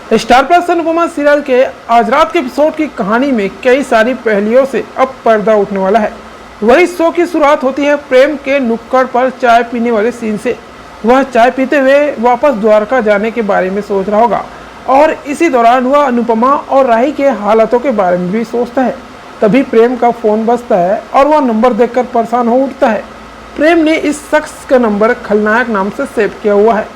Star plus Anupama serial के आज रात के एपिसोड की कहानी में कई सारी पहेलियों से अब पर्दा उठने वाला है। वही शो की शुरुआत होती है प्रेम के नुक्कड़ पर चाय पीने वाले सीन से। वह चाय पीते हुए वापस द्वारका जाने के बारे में सोच रहा होगा और इसी दौरान वह अनुपमा और राही के हालातों के बारे में भी सोचता है। तभी प्रेम का फोन बजता है और वह नंबर देखकर परेशान हो उठता है। प्रेम ने इस शख्स का नंबर खलनायक नाम से सेव किया हुआ है।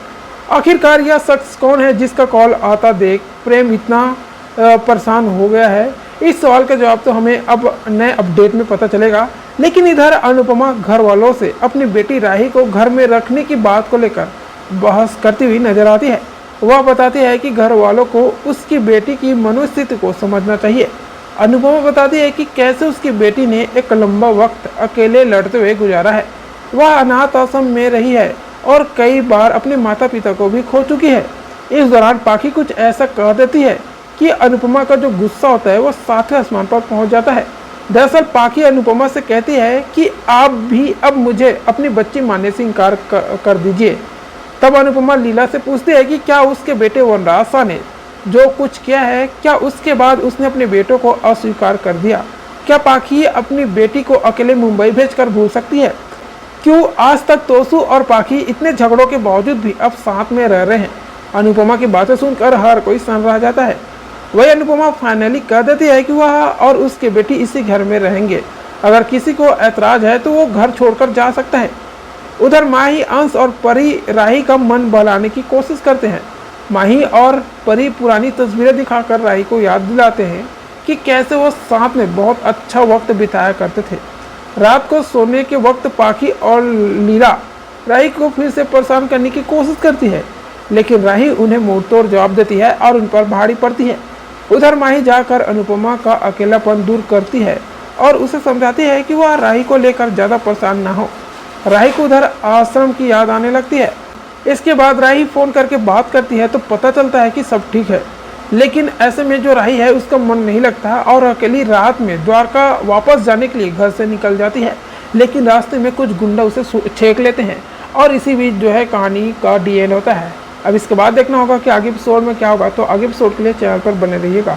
आखिरकार यह शख्स कौन है जिसका कॉल आता देख प्रेम इतना परेशान हो गया है? इस सवाल का जवाब तो हमें अब नए अपडेट में पता चलेगा। लेकिन इधर अनुपमा घर वालों से अपनी बेटी राही को घर में रखने की बात को लेकर बहस करती हुई नजर आती है। वह बताती है कि घर वालों को उसकी बेटी की मनोस्थिति को समझना चाहिए। अनुपमा बताती है कि कैसे उसकी बेटी ने एक लंबा वक्त अकेले लड़ते हुए गुजारा है। वह अनाथ आश्रम में रही है और कई बार अपने माता पिता को भी खो चुकी है। इस दौरान पाखी कुछ ऐसा कह देती है कि अनुपमा का जो गुस्सा होता है वो सातवें आसमान पर पहुंच जाता है। दरअसल पाखी अनुपमा से कहती है कि आप भी अब मुझे अपनी बच्ची मानने से इनकार कर दीजिए। तब अनुपमा लीला से पूछती है कि क्या उसके बेटे वनराज ने जो कुछ किया है, क्या उसके बाद उसने अपने बेटों को अस्वीकार कर दिया? क्या पाखी अपनी बेटी को अकेले मुंबई भेजकर भूल सकती है? क्यों आज तक तोसू और पाखी इतने झगड़ों के बावजूद भी अब साथ में रह रहे हैं? अनुपमा की बातें सुनकर हर कोई सन रह जाता है। वही अनुपमा फाइनली कह देती है कि वह और उसके बेटी इसी घर में रहेंगे। अगर किसी को ऐतराज है तो वो घर छोड़कर जा सकता है। उधर माही, अंश और परी राही का मन बहलाने की कोशिश करते हैं। माही और परी पुरानी तस्वीरें दिखाकर राही को याद दिलाते हैं कि कैसे वो साथ में बहुत अच्छा वक्त बिताया करते थे। रात को सोने के वक्त पाखी और लीला राही को फिर से परेशान करने की कोशिश करती है, लेकिन राही उन्हें मुंहतोड़ जवाब देती है और उन पर भारी पड़ती है। उधर माही जाकर अनुपमा का अकेलापन दूर करती है और उसे समझाती है कि वह राही को लेकर ज़्यादा परेशान ना हो। राही को उधर आश्रम की याद आने लगती है। इसके बाद राही फ़ोन करके बात करती है तो पता चलता है कि सब ठीक है, लेकिन ऐसे में जो राही है उसका मन नहीं लगता और अकेली रात में द्वारका वापस जाने के लिए घर से निकल जाती है। लेकिन रास्ते में कुछ गुंडा उसे छेक लेते हैं और इसी बीच जो है कहानी का डी एंड होता है। अब इसके बाद देखना होगा कि आगे एपिसोड में क्या होगा। तो आगे एपिसोड के लिए चैनल पर बने रहिएगा।